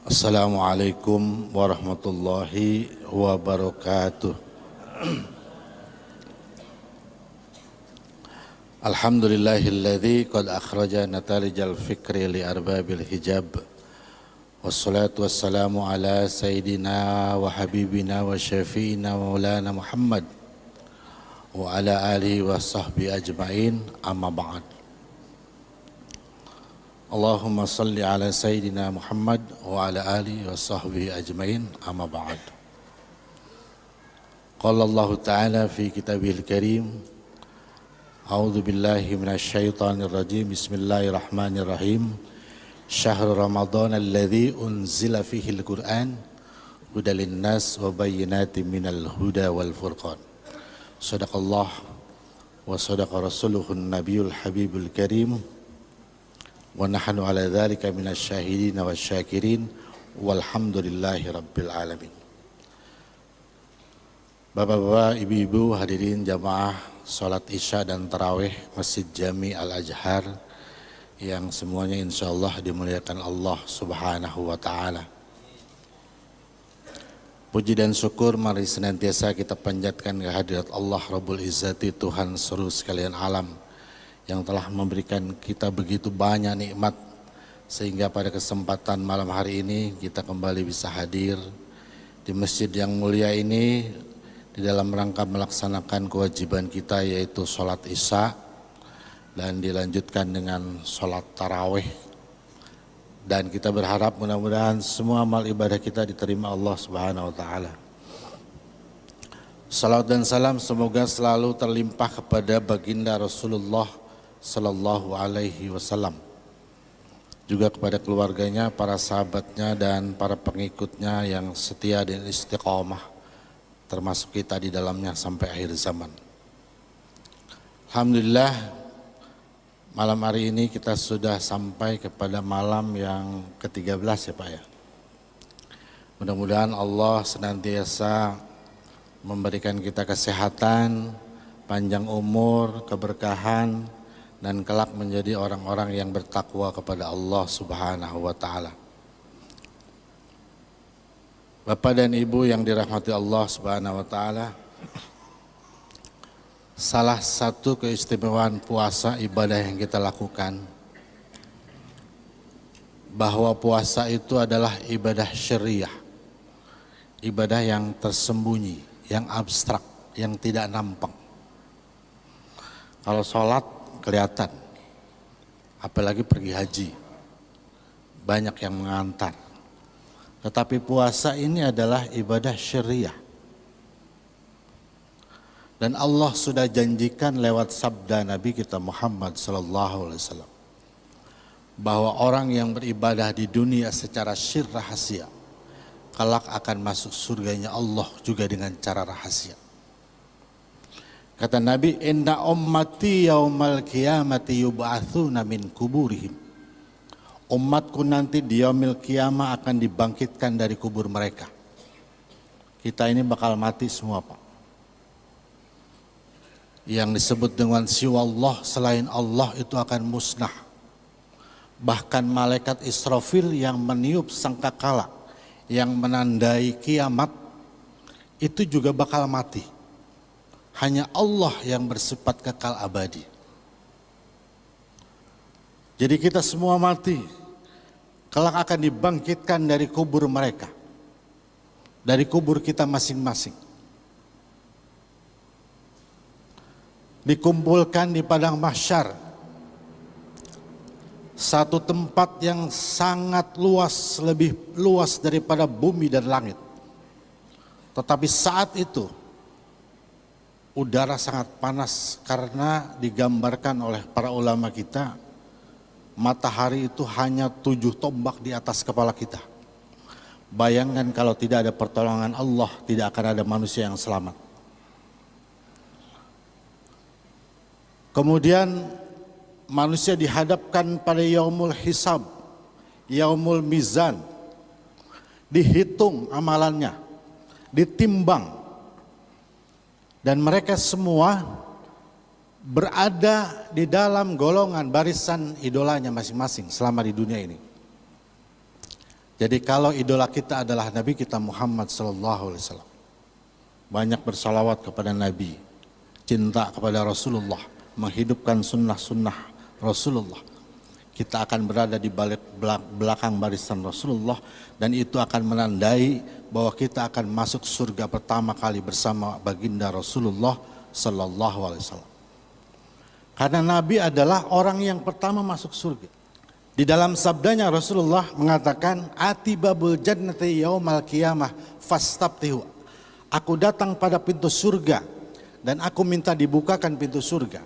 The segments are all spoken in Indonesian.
Assalamualaikum warahmatullahi wabarakatuh. Alhamdulillahilladzi qad akhraja natalijal fikri li arbabil hijab. Wassalatu wassalamu ala sayyidina wa habibina wa syafi'ina wa maulana Muhammad wa ala alihi wa sahbihi ajma'in, amma ba'd. Allahumma salli ala Sayyidina Muhammad wa ala alihi wa sahbihi ajmain, amma ba'd. Qala Allah Ta'ala fi kitabihil karim, A'udhu billahi minasyaitanir rajim, Bismillahirrahmanirrahim. Syahrul Ramadan alladhi unzila fihil Qur'an hudal linnas wa bayyinatin minal huda wal furqan. Sadaqallah wa sadaqa rasuluhun nabiyul habibul karim. Wa nahnu ala dzalika minasyahidin wasyakirin walhamdulillahi rabbil alamin. Bapak-bapak, ibu-ibu, hadirin jamaah salat Isya dan tarawih Masjid Jami Al-Azhar yang semuanya insyaallah dimuliakan Allah Subhanahu wa taala. Puji dan syukur mari senantiasa kita panjatkan kehadirat Allah Rabbul Izzati, Tuhan seluruh sekalian alam, yang telah memberikan kita begitu banyak nikmat sehingga pada kesempatan malam hari ini kita kembali bisa hadir di masjid yang mulia ini di dalam rangka melaksanakan kewajiban kita, yaitu sholat Isya dan dilanjutkan dengan sholat tarawih, dan kita berharap mudah-mudahan semua amal ibadah kita diterima Allah Subhanahu wa taala. Salawat dan salam semoga selalu terlimpah kepada baginda Rasulullah Sallallahu alaihi wasallam, juga kepada keluarganya, para sahabatnya dan para pengikutnya yang setia dan istiqomah, termasuk kita di dalamnya sampai akhir zaman. Alhamdulillah, malam hari ini kita sudah sampai kepada malam yang ke-13 ya Pak ya. Mudah-mudahan Allah senantiasa memberikan kita kesehatan, panjang umur, keberkahan, dan kelak menjadi orang-orang yang bertakwa kepada Allah Subhanahu wa taala. Bapak dan Ibu yang dirahmati Allah Subhanahu wa taala, salah satu keistimewaan puasa ibadah yang kita lakukan, bahwa puasa itu adalah ibadah syariah, ibadah yang tersembunyi, yang abstrak, yang tidak nampak. Kalau sholat kelihatan, apalagi pergi haji, banyak yang mengantar. Tetapi puasa ini adalah ibadah syariah. Dan Allah sudah janjikan lewat sabda Nabi kita Muhammad SAW, bahwa orang yang beribadah di dunia secara syir rahasia, kelak akan masuk surganya Allah juga dengan cara rahasia. Kata Nabi, inna ummati yaumal qiyamati yub'atsuna min kuburihim. Umatku nanti di yaumil qiyamah akan dibangkitkan dari kubur mereka. Kita ini bakal mati semua Pak. Yang disebut dengan siwallah, selain Allah itu akan musnah. Bahkan malaikat Israfil yang meniup sangkakala, yang menandai kiamat, itu juga bakal mati. Hanya Allah yang bersifat kekal abadi. Jadi kita semua mati, kelak akan dibangkitkan dari kubur mereka, dari kubur kita masing-masing. Dikumpulkan di padang mahsyar, satu tempat yang sangat luas, lebih luas daripada bumi dan langit. Tetapi saat itu udara sangat panas, karena digambarkan oleh para ulama kita, matahari itu hanya 7 tombak di atas kepala kita. Bayangkan kalau tidak ada pertolongan Allah, tidak akan ada manusia yang selamat. Kemudian manusia dihadapkan pada yaumul hisab, yaumul mizan, dihitung amalannya, ditimbang. Dan mereka semua berada di dalam golongan barisan idolanya masing-masing selama di dunia ini. Jadi kalau idola kita adalah Nabi kita Muhammad sallallahu alaihi wasallam, banyak bersalawat kepada Nabi, cinta kepada Rasulullah, menghidupkan sunnah-sunnah Rasulullah, kita akan berada di belakang barisan Rasulullah, dan itu akan menandai bahwa kita akan masuk surga pertama kali bersama baginda Rasulullah sallallahu alaihi wasallam. Karena Nabi adalah orang yang pertama masuk surga. Di dalam sabdanya Rasulullah mengatakan, atibabul jannati yaumal qiyamah fastabtihu. Aku datang pada pintu surga dan aku minta dibukakan pintu surga.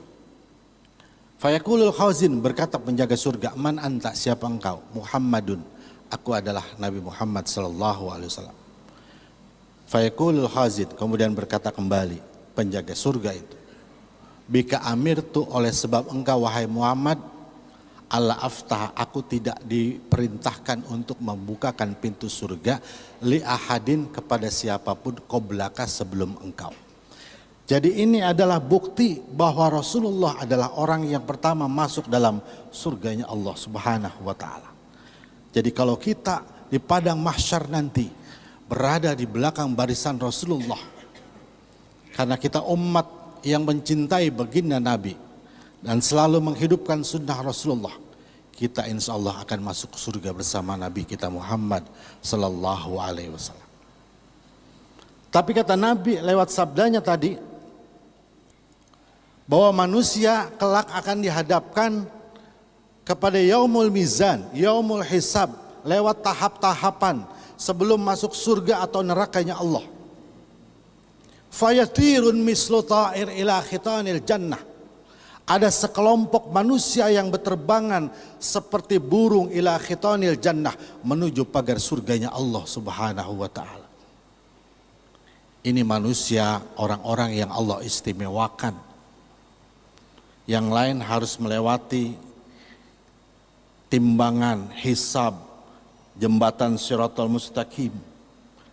Fayaqulul khazin, berkata penjaga surga, man anta, siapa engkau? Muhammadun, aku adalah Nabi Muhammad sallallahu alaihi wasallam. Fayaqulul khazin, kemudian berkata kembali penjaga surga itu, bika amirtu, oleh sebab engkau wahai Muhammad, Allah aftah, aku tidak diperintahkan untuk membukakan pintu surga li ahadin, kepada siapapun qoblaka, sebelum engkau. Jadi ini adalah bukti bahwa Rasulullah adalah orang yang pertama masuk dalam surganya Allah Subhanahu wa taala. Jadi kalau kita di padang mahsyar nanti berada di belakang barisan Rasulullah, karena kita umat yang mencintai baginda Nabi dan selalu menghidupkan sunnah Rasulullah, kita insya Allah akan masuk surga bersama Nabi kita Muhammad sallallahu alaihi wasallam. Tapi kata Nabi lewat sabdanya tadi, bahwa manusia kelak akan dihadapkan kepada yaumul mizan, yaumul hisab, lewat tahap-tahapan sebelum masuk surga atau nerakanya Allah. Fayatirun mislu ta'ir ila khitanil jannah. Ada sekelompok manusia yang berterbangan seperti burung ila khitanil jannah, menuju pagar surganya Allah Subhanahu wa taala. Ini manusia, orang-orang yang Allah istimewakan. Yang lain harus melewati timbangan, hisab, jembatan Shiratal Mustaqim,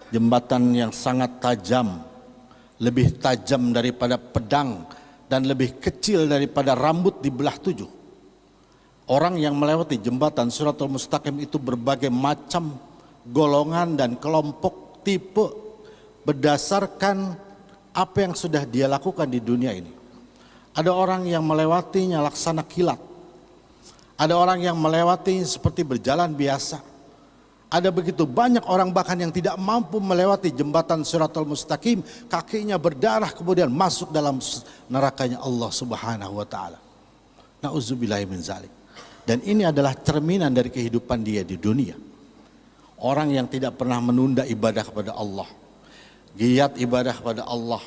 jembatan yang sangat tajam, lebih tajam daripada pedang dan lebih kecil daripada rambut dibelah 7. Orang yang melewati jembatan Shiratal Mustaqim itu berbagai macam golongan dan kelompok tipe berdasarkan apa yang sudah dia lakukan di dunia ini. Ada orang yang melewatinya laksana kilat. Ada orang yang melewati seperti berjalan biasa. Ada begitu banyak orang bahkan yang tidak mampu melewati jembatan Shiratal Mustaqim, kakinya berdarah kemudian masuk dalam nerakanya Allah Subhanahu wa taala. Nauzubillahi min zalik. Dan ini adalah cerminan dari kehidupan dia di dunia. Orang yang tidak pernah menunda ibadah kepada Allah, giat ibadah kepada Allah,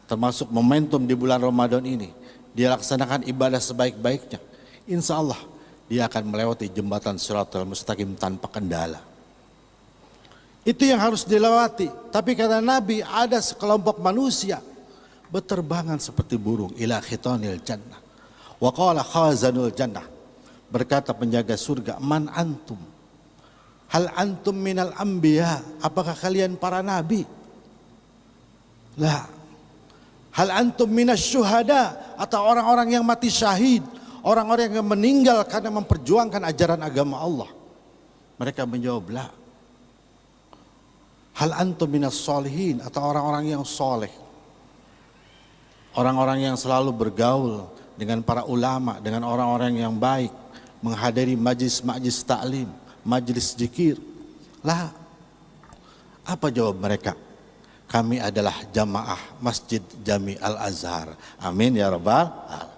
termasuk momentum di bulan Ramadan ini, dia laksanakan ibadah sebaik-baiknya, insya Allah dia akan melewati jembatan Shiratal Mustaqim tanpa kendala. Itu yang harus dilewati. Tapi kata Nabi, ada sekelompok manusia berterbangan seperti burung ila khitanil jannah. Wa qala khazanul jannah, berkata penjaga surga, man antum, hal antum minal anbiya, apakah kalian para nabi? Lah, hal antum minas syuhada, atau orang-orang yang mati syahid, orang-orang yang meninggal karena memperjuangkan ajaran agama Allah? Mereka menjawab, la. Hal antum minas solihin, atau orang-orang yang soleh, orang-orang yang selalu bergaul dengan para ulama, dengan orang-orang yang baik, menghadiri majlis-majlis ta'lim, majlis zikir. Lah, apa jawab mereka? Kami adalah jamaah Masjid Jami Al-Azhar. Amin ya rabbal alamin.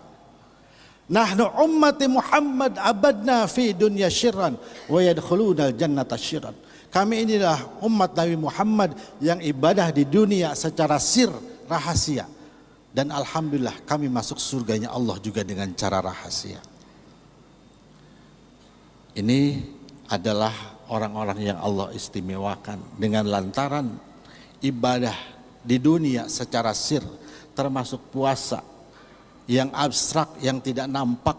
Nahnu ummati Muhammad abadna fi dunya syirran wa yadkhuluna al-jannata syirran. Kami inilah umat Nabi Muhammad yang ibadah di dunia secara sir, rahasia. Dan alhamdulillah kami masuk surganya Allah juga dengan cara rahasia. Ini adalah orang-orang yang Allah istimewakan dengan lantaran ibadah di dunia secara sir, termasuk puasa yang abstrak, yang tidak nampak,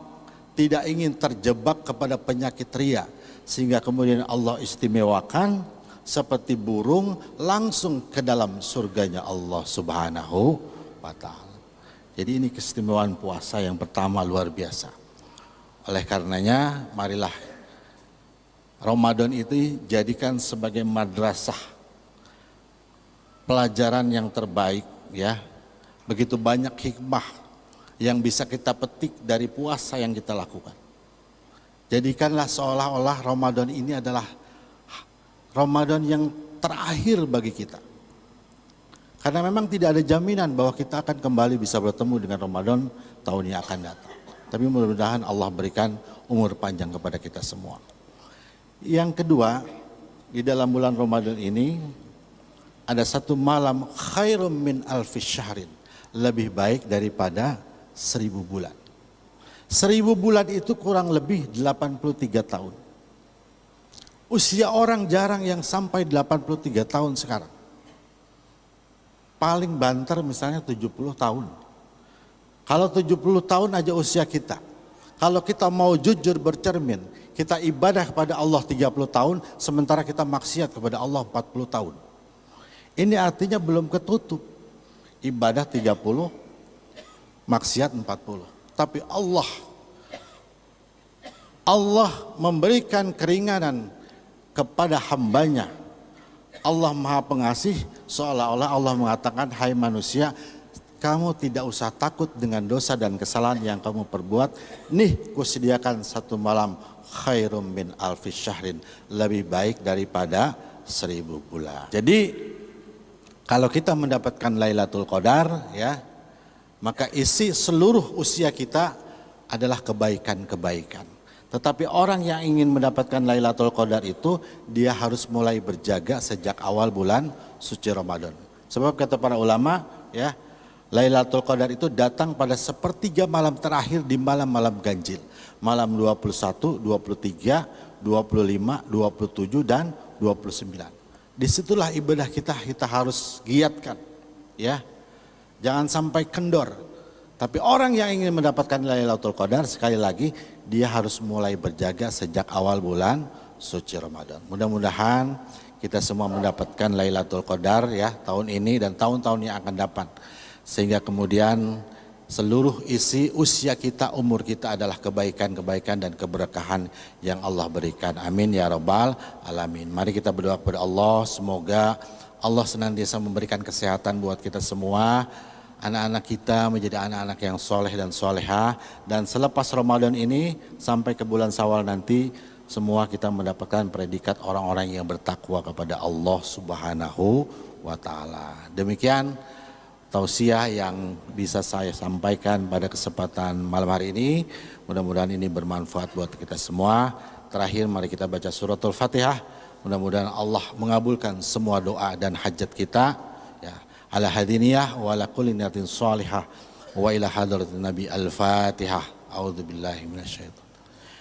tidak ingin terjebak kepada penyakit ria, sehingga kemudian Allah istimewakan seperti burung langsung ke dalam surganya Allah Subhanahu wa taala. Jadi ini keistimewaan puasa yang pertama luar biasa. Oleh karenanya marilah Ramadan itu jadikan sebagai madrasah, pelajaran yang terbaik ya. Begitu banyak hikmah yang bisa kita petik dari puasa yang kita lakukan. Jadikanlah seolah-olah Ramadan ini adalah Ramadan yang terakhir bagi kita. Karena memang tidak ada jaminan bahwa kita akan kembali bisa bertemu dengan Ramadan tahun yang akan datang. Tapi mudah-mudahan Allah berikan umur panjang kepada kita semua. Yang kedua, di dalam bulan Ramadan ini ada satu malam khairum min alfi syahrin, lebih baik daripada 1000 bulan. 1000 bulan itu kurang lebih 83 tahun. Usia orang jarang yang sampai 83 tahun sekarang. Paling banter misalnya 70 tahun. Kalau 70 tahun aja usia kita. Kalau kita mau jujur bercermin, kita ibadah kepada Allah 30 tahun, sementara kita maksiat kepada Allah 40 tahun. Ini artinya belum ketutup. Ibadah 30, maksiat 40. Tapi Allah memberikan keringanan kepada hambanya. Allah Maha Pengasih, seolah-olah Allah mengatakan, hai manusia, kamu tidak usah takut dengan dosa dan kesalahan yang kamu perbuat. Nih, kusediakan satu malam khairum min alfi syahrin, lebih baik daripada 1000 bulan. Jadi kalau kita mendapatkan Lailatul Qadar ya, maka isi seluruh usia kita adalah kebaikan-kebaikan. Tetapi orang yang ingin mendapatkan Lailatul Qadar itu, dia harus mulai berjaga sejak awal bulan suci Ramadan. Sebab kata para ulama ya, Lailatul Qadar itu datang pada sepertiga malam terakhir di malam-malam ganjil. Malam 21, 23, 25, 27 dan 29. Disitulah ibadah kita harus giatkan ya. Jangan sampai kendor. Tapi orang yang ingin mendapatkan Lailatul Qadar, sekali lagi dia harus mulai berjaga sejak awal bulan suci Ramadan. Mudah-mudahan kita semua mendapatkan Lailatul Qadar ya tahun ini dan tahun-tahun yang akan datang. Sehingga kemudian seluruh isi usia kita, umur kita adalah kebaikan-kebaikan dan keberkahan yang Allah berikan. Amin ya rabbal alamin. Mari kita berdoa kepada Allah, semoga Allah senantiasa memberikan kesehatan buat kita semua. Anak-anak kita menjadi anak-anak yang soleh dan solehah. Dan selepas Ramadan ini sampai ke bulan Syawal nanti, semua kita mendapatkan predikat orang-orang yang bertakwa kepada Allah Subhanahu wa ta'ala. Demikian tausiah yang bisa saya sampaikan pada kesempatan malam hari ini. Mudah-mudahan ini bermanfaat buat kita semua. Terakhir mari kita baca suratul Fatihah. Mudah-mudahan Allah mengabulkan semua doa dan hajat kita. Ya, ala hadiniyah wa ala kulli niyatin salihah wa ila hadratin Nabi Al-Fatihah. A'udzubillahi minasyaitonir.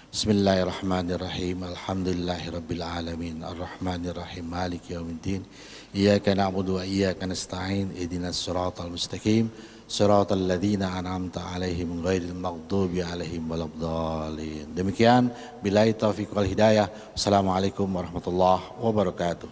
Bismillahirrahmanirrahim. Alhamdulillahirabbil alamin. Arrahmanirrahim. Maliki yaumiddin. Iyyaka na'budu wa iyyaka nasta'in. Ihdinas siratal mustaqim. Siratal ladzina an'amta 'alaihim ghairil maghdubi 'alaihim waladdallin. Demikian billahi taufiq wal hidayah. Assalamualaikum warahmatullahi wabarakatuh.